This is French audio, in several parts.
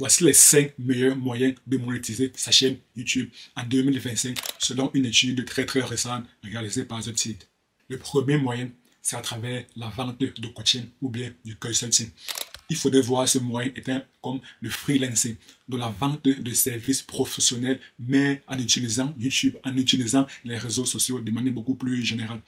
Voici les 5 meilleurs moyens de monétiser sa chaîne YouTube en 2025 selon une étude très récente réalisée par The Site. Le premier moyen, c'est à travers la vente de coaching ou bien du consulting. Il faudrait voir ce moyen étant comme le freelancing, de la vente de services professionnels, mais en utilisant YouTube, en utilisant les réseaux sociaux de manière beaucoup plus générale.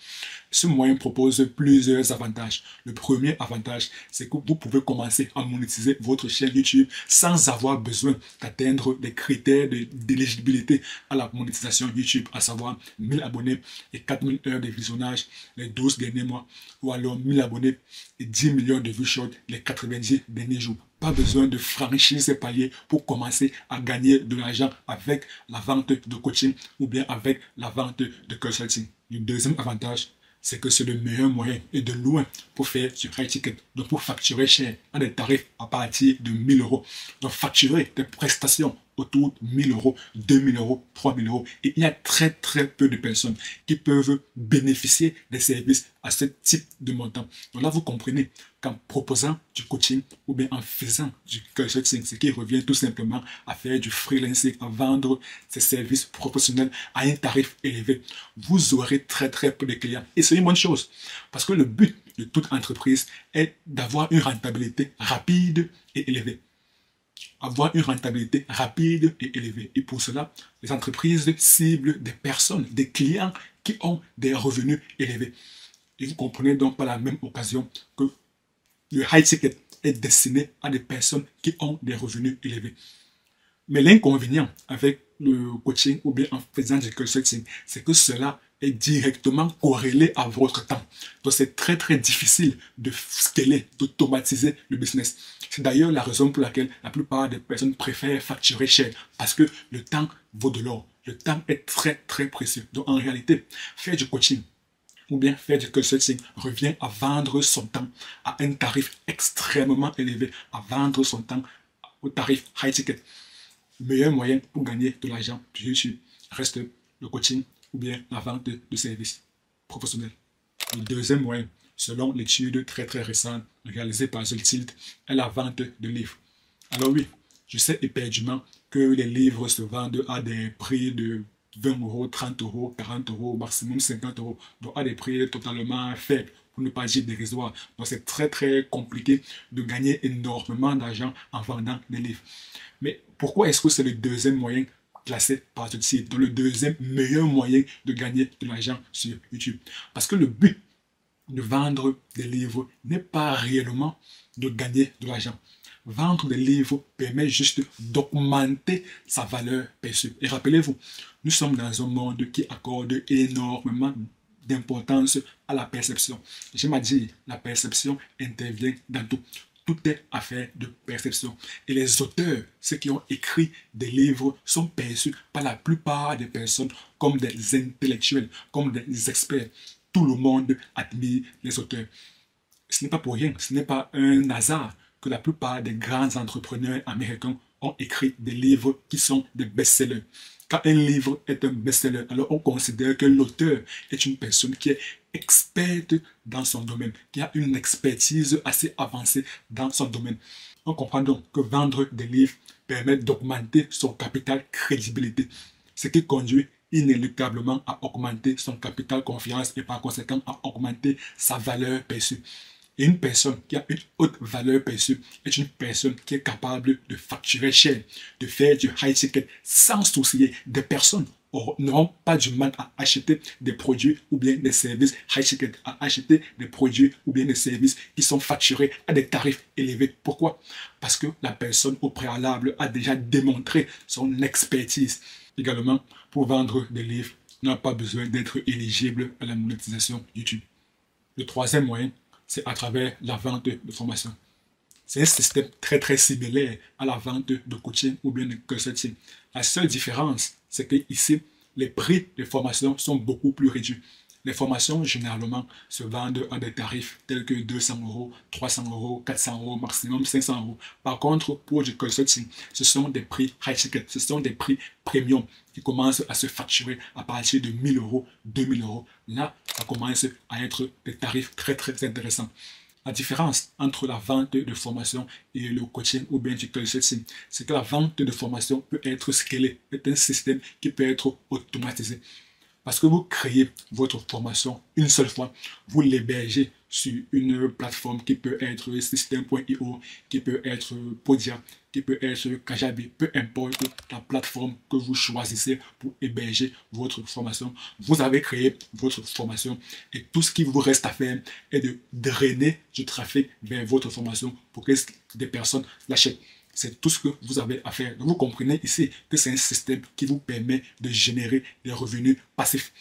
Ce moyen propose plusieurs avantages. Le premier avantage, c'est que vous pouvez commencer à monétiser votre chaîne YouTube sans avoir besoin d'atteindre des critères d'éligibilité à la monétisation YouTube, à savoir 1000 abonnés et 4000 heures de visionnage les 12 derniers mois, ou alors 1000 abonnés et 10 millions de vues short les 90 derniers jours. Pas besoin de franchir ces paliers pour commencer à gagner de l'argent avec la vente de coaching ou bien avec la vente de consulting. Le deuxième avantage, c'est que c'est le meilleur moyen et de loin pour faire du high ticket. Donc pour facturer cher à des tarifs à partir de 1000 euros. Donc facturer des prestations autour de 1000 euros, 2000 euros, 3000 euros. Et il y a très peu de personnes qui peuvent bénéficier des services à ce type de montant. Donc là, vous comprenez qu'en proposant du coaching ou bien en faisant du consulting, ce qui revient tout simplement à faire du freelancing, à vendre ses services professionnels à un tarif élevé, vous aurez très peu de clients. Et c'est une bonne chose parce que le but de toute entreprise est d'avoir une rentabilité rapide et élevée. Avoir une rentabilité rapide et élevée. Et pour cela, les entreprises ciblent des personnes, des clients qui ont des revenus élevés. Et vous comprenez donc par la même occasion que le high ticket est destiné à des personnes qui ont des revenus élevés. Mais l'inconvénient avec le coaching ou bien en faisant du consulting, c'est que cela est directement corrélé à votre temps. Donc c'est très difficile de scaler, d'automatiser le business. C'est d'ailleurs la raison pour laquelle la plupart des personnes préfèrent facturer cher, parce que le temps vaut de l'or. Le temps est très précieux. Donc en réalité, faire du coaching ou bien faire du consulting revient à vendre son temps à un tarif extrêmement élevé, à vendre son temps au tarif high ticket. Le meilleur moyen pour gagner de l'argent sur YouTube reste le coaching ou bien la vente de services professionnels. Le deuxième moyen, selon l'étude très récente réalisée par The Tilt, est la vente de livres. Alors oui, je sais éperdument que les livres se vendent à des prix de 20 euros, 30 euros, 40 euros, maximum 50 euros, donc à des prix totalement faibles, pour ne pas dire dérisoires. Donc c'est très compliqué de gagner énormément d'argent en vendant des livres. Mais pourquoi est-ce que c'est le deuxième moyen classé par ce site, donc le deuxième meilleur moyen de gagner de l'argent sur YouTube? Parce que le but de vendre des livres n'est pas réellement de gagner de l'argent. Vendre des livres permet juste d'augmenter sa valeur perçue. Et rappelez-vous, nous sommes dans un monde qui accorde énormément d'importance à la perception. J'aime à dire, la perception intervient dans tout. Tout est affaire de perception. Et les auteurs, ceux qui ont écrit des livres, sont perçus par la plupart des personnes comme des intellectuels, comme des experts. Tout le monde admire les auteurs. Ce n'est pas pour rien, ce n'est pas un hasard que la plupart des grands entrepreneurs américains ont écrit des livres qui sont des best-sellers. Quand un livre est un best-seller, alors on considère que l'auteur est une personne qui est experte dans son domaine, qui a une expertise assez avancée dans son domaine. On comprend donc que vendre des livres permet d'augmenter son capital crédibilité, ce qui conduit inéluctablement à augmenter son capital confiance et par conséquent à augmenter sa valeur perçue. Et une personne qui a une haute valeur perçue est une personne qui est capable de facturer cher, de faire du high ticket sans soucier. Des personnes n'auront pas du mal à acheter des produits ou bien des services high ticket, à acheter des produits ou bien des services qui sont facturés à des tarifs élevés. Pourquoi? Parce que la personne au préalable a déjà démontré son expertise. Également, pour vendre des livres, on n'a pas besoin d'être éligible à la monétisation YouTube. Le troisième moyen, c'est à travers la vente de formation. C'est un système très similaire à la vente de coaching ou bien de consulting. La seule différence, c'est que ici, les prix de formation sont beaucoup plus réduits. Les formations, généralement, se vendent à des tarifs tels que 200 euros, 300 euros, 400 euros, maximum 500 euros. Par contre, pour du consulting, ce sont des prix high ticket, ce sont des prix premium qui commencent à se facturer à partir de 1000 euros, 2000 euros. Là, ça commence à être des tarifs très intéressants. La différence entre la vente de formation et le coaching ou bien tutorial setting, c'est que la vente de formation peut être scalée, c'est un système qui peut être automatisé. Parce que vous créez votre formation une seule fois, vous l'hébergez sur une plateforme qui peut être System.io, qui peut être Podia, qui peut être Kajabi, peu importe la plateforme que vous choisissez pour héberger votre formation. Vous avez créé votre formation et tout ce qui vous reste à faire est de drainer du trafic vers votre formation pour que des personnes l'achètent. C'est tout ce que vous avez à faire. Donc vous comprenez ici que c'est un système qui vous permet de générer des revenus passifs.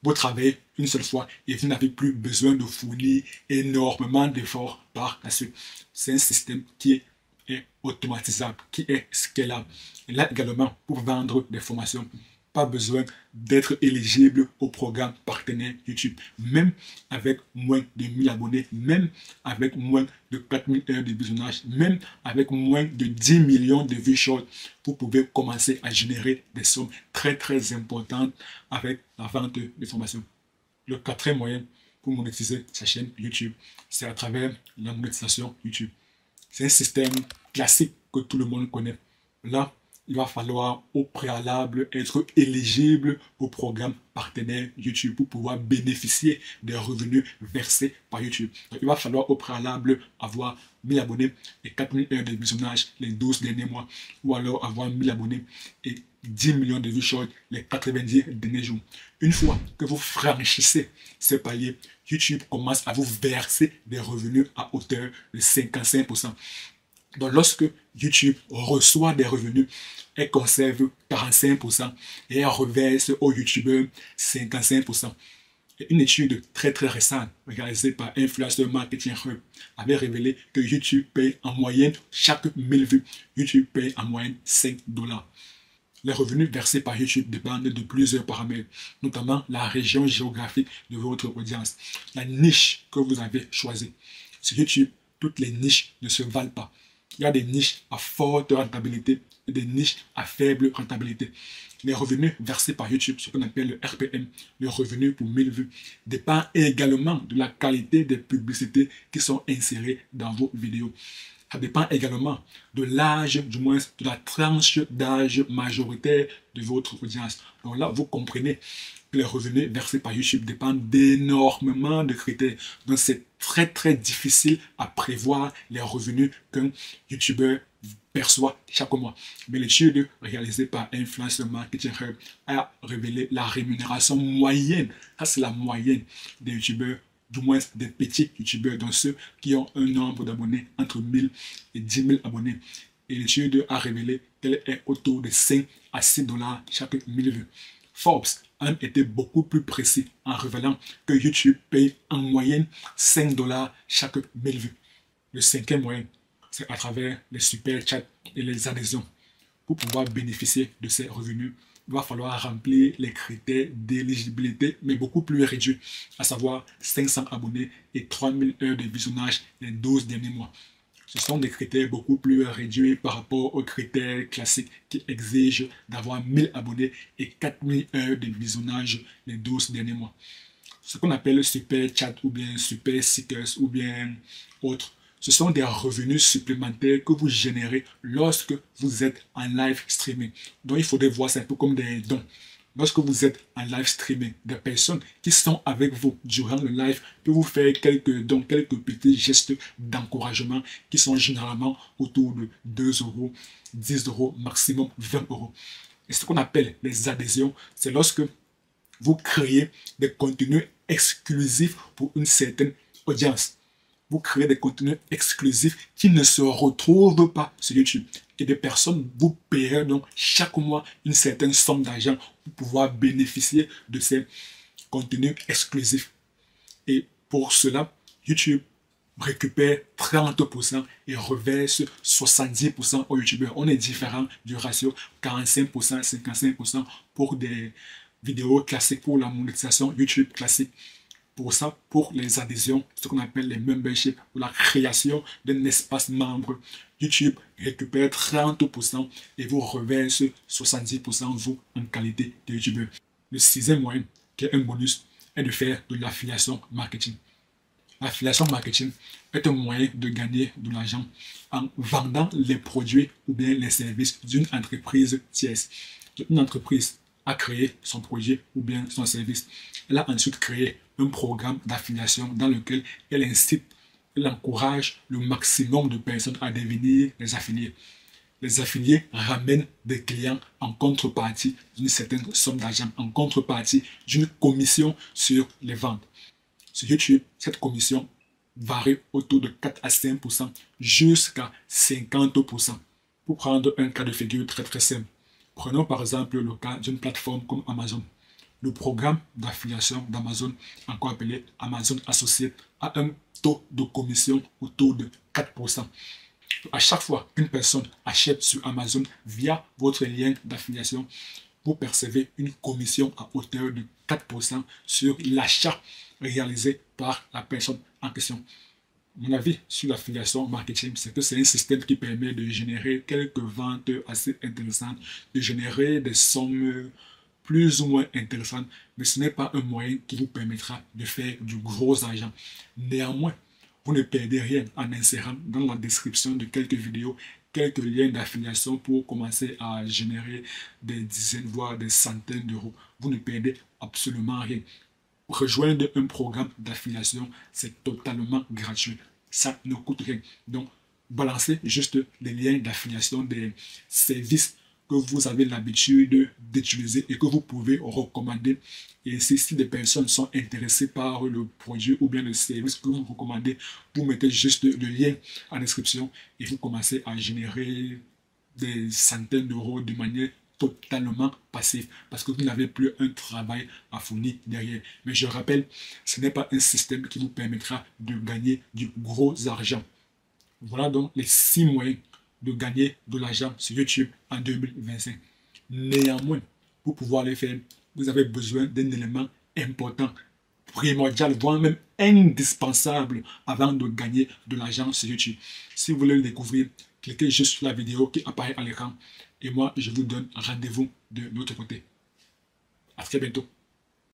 Vous travaillez une seule fois et vous n'avez plus besoin de fournir énormément d'efforts par la suite. C'est un système qui est automatisable, qui est scalable. Et là également, pour vendre des formations, pas besoin d'être éligible au programme partenaire YouTube. Même avec moins de 1000 abonnés, même avec moins de 4000 heures de visionnage, même avec moins de 10 millions de vues short, vous pouvez commencer à générer des sommes très importantes avec la vente de formations. Le quatrième moyen pour monétiser sa chaîne YouTube, c'est à travers la monétisation YouTube. C'est un système classique que tout le monde connaît. Là, il va falloir au préalable être éligible au programme partenaire YouTube pour pouvoir bénéficier des revenus versés par YouTube. Donc, il va falloir au préalable avoir 1000 abonnés et 4000 heures de visionnage les 12 derniers mois, ou alors avoir 1000 abonnés et 10 millions de vues short les 90 derniers jours. Une fois que vous franchissez ces paliers, YouTube commence à vous verser des revenus à hauteur de 55%. Donc, lorsque YouTube reçoit des revenus, elle conserve 45% et elle reverse aux YouTubeurs 55%. Et une étude très récente, réalisée par Influencer Marketing Hub, avait révélé que YouTube paye en moyenne, chaque 1000 vues, YouTube paye en moyenne $5. Les revenus versés par YouTube dépendent de plusieurs paramètres, notamment la région géographique de votre audience, la niche que vous avez choisie. Sur YouTube, toutes les niches ne se valent pas. Il y a des niches à forte rentabilité et des niches à faible rentabilité. Les revenus versés par YouTube, ce qu'on appelle le RPM, le revenu pour 1000 vues, dépend également de la qualité des publicités qui sont insérées dans vos vidéos. Ça dépend également de l'âge, du moins de la tranche d'âge majoritaire de votre audience. Donc là, vous comprenez que les revenus versés par YouTube dépendent d'énormément de critères. Donc c'est très difficile à prévoir les revenus qu'un YouTuber perçoit chaque mois. Mais l'étude réalisée par Influencer Marketing Hub a révélé la rémunération moyenne. Ça, c'est la moyenne des YouTubeurs, du moins des petits YouTubeurs, donc ceux qui ont un nombre d'abonnés entre 1000 et 10 000 abonnés. Et l'étude a révélé qu'elle est autour de 5 à 6 dollars chaque 1000 vues. Forbes a été beaucoup plus précis en révélant que YouTube paye en moyenne 5 dollars chaque 1000 vues. Le cinquième moyen, c'est à travers les super chats et les adhésions. Pour pouvoir bénéficier de ces revenus, il va falloir remplir les critères d'éligibilité, mais beaucoup plus réduits, à savoir 500 abonnés et 3000 heures de visionnage les 12 derniers mois. Ce sont des critères beaucoup plus réduits par rapport aux critères classiques qui exigent d'avoir 1000 abonnés et 4000 heures de visionnage les 12 derniers mois. Ce qu'on appelle super chat ou bien super seekers ou bien autres, ce sont des revenus supplémentaires que vous générez lorsque vous êtes en live streaming. Donc il faudrait voir ça un peu comme des dons. Lorsque vous êtes en live streaming, des personnes qui sont avec vous durant le live peuvent vous faire quelques dons, quelques petits gestes d'encouragement qui sont généralement autour de 2 euros, 10 euros, maximum 20 euros. Et ce qu'on appelle les adhésions, c'est lorsque vous créez des contenus exclusifs pour une certaine audience. Vous créez des contenus exclusifs qui ne se retrouvent pas sur YouTube. Et des personnes vous paieront donc chaque mois une certaine somme d'argent pour pouvoir bénéficier de ces contenus exclusifs. Et pour cela, YouTube récupère 30% et reverse 70% aux YouTubeurs. On est différent du ratio 45%, 55% pour des vidéos classiques, pour la monétisation YouTube classique. Pour ça, pour les adhésions, ce qu'on appelle les memberships, ou la création d'un espace membre, YouTube récupère 30% et vous reverse 70% vous en qualité de YouTubeur. Le sixième moyen, qui est un bonus, est de faire de l'affiliation marketing. L'affiliation marketing est un moyen de gagner de l'argent en vendant les produits ou bien les services d'une entreprise tierce. Une entreprise a créé son produit ou bien son service. Elle a ensuite créé un programme d'affiliation dans lequel elle incite, elle encourage le maximum de personnes à devenir des affiliés. Les affiliés ramènent des clients en contrepartie d'une certaine somme d'argent, en contrepartie d'une commission sur les ventes. Sur YouTube, cette commission varie autour de 4 à 5% jusqu'à 50%. Pour prendre un cas de figure très simple, prenons par exemple le cas d'une plateforme comme Amazon. Le programme d'affiliation d'Amazon, encore appelé Amazon Associate, a un taux de commission autour de 4%. À chaque fois qu'une personne achète sur Amazon via votre lien d'affiliation, vous percevez une commission à hauteur de 4% sur l'achat réalisé par la personne en question. Mon avis sur l'affiliation marketing, c'est que c'est un système qui permet de générer quelques ventes assez intéressantes, de générer des sommes plus ou moins intéressantes, mais ce n'est pas un moyen qui vous permettra de faire du gros argent. Néanmoins, vous ne perdez rien en insérant dans la description de quelques vidéos quelques liens d'affiliation pour commencer à générer des dizaines, voire des centaines d'euros. Vous ne perdez absolument rien. Rejoindre un programme d'affiliation, c'est totalement gratuit. Ça ne coûte rien. Donc, balancez juste les liens d'affiliation des services que vous avez l'habitude d'utiliser et que vous pouvez recommander. Et si des personnes sont intéressées par le produit ou bien le service que vous recommandez, vous mettez juste le lien en description et vous commencez à générer des centaines d'euros de manière totalement passive parce que vous n'avez plus un travail à fournir derrière. Mais je rappelle, ce n'est pas un système qui vous permettra de gagner du gros argent. Voilà donc les 6 moyens de gagner de l'argent sur YouTube en 2025. Néanmoins, pour pouvoir les faire, vous avez besoin d'un élément important, primordial, voire même indispensable avant de gagner de l'argent sur YouTube. Si vous voulez le découvrir, cliquez juste sur la vidéo qui apparaît à l'écran et moi, je vous donne rendez-vous de l'autre côté. À très bientôt.